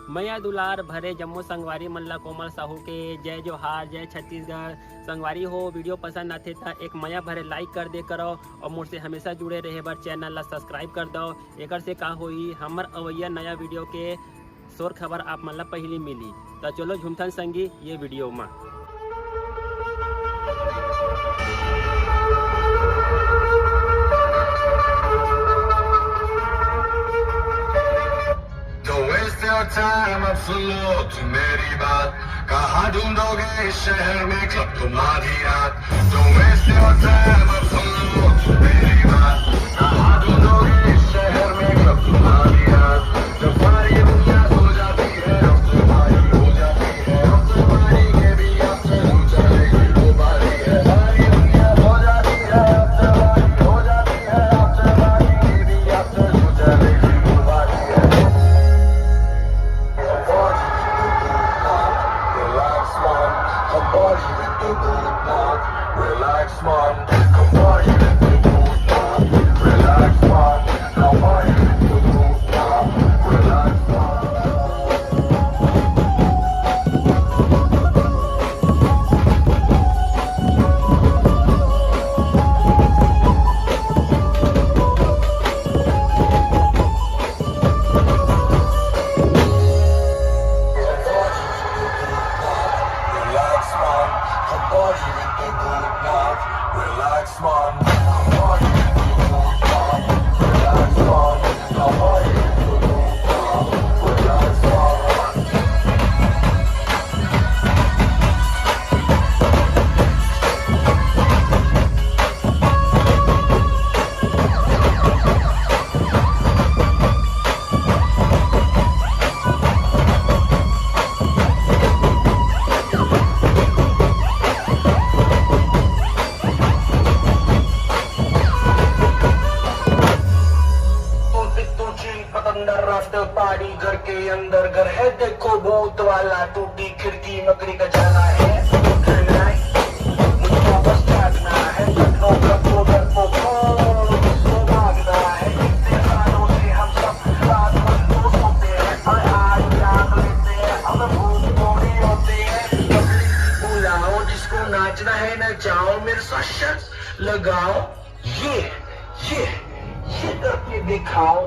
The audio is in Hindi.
मैया दुलार भरे जम्मू संगवारी मल्ला कोमल साहू के जय जोहार, जय छत्तीसगढ़। संगवारी हो वीडियो पसंद आते था एक मैया भरे लाइक कर दे करो और मुझसे हमेशा जुड़े रहे बर चैनल ला सब्सक्राइब कर दो। एक से का होई हमर अवैया नया वीडियो के शोर खबर आप मन ला पहली मिली। तो चलो झुमथन संगी ये वीडियो में। टाइम अब सुन लो तुम मेरी बात, कहाँ ढूंढोगे इस शहर में क्लब तुम्हारी रात। Don't waste your time अब सुन लो तुम मेरी बात, कहाँ ढूंढोगे इस शहर में क्लब तुम्हारी रात। जब सारी दुनिया सो जाती है अब तुम्हारी हो जाती है, अब तुम्हारी के भी अब चलू चलेगी वो बारी है। सारी दुनिया सो जाती है अब तुम्हारी हो जाती है, अब तुम्हारी के भी अब चलू चलेगी वो बारी है। Relax man, come party with the booze now. Relax man, come party with the booze now. Relax man. Relax man, come party with the booze now. Relax man, come party with the booze now. Relax man. Party घर के अंदर घर है, देखो भूत वाला, टूटी खिड़की मकड़ी का जाला है। मुझको बस भागना है, घटनों को भागना है। इतने सालों से हम सब रात भर तो सोते हैं और आज जाग लेते हैं, हम भूत थोड़ी होते हैं। बुलाओ जिसको नाचना है नचाओ, मेरे साथ शर्त लगाओ, ये करके दिखाओ।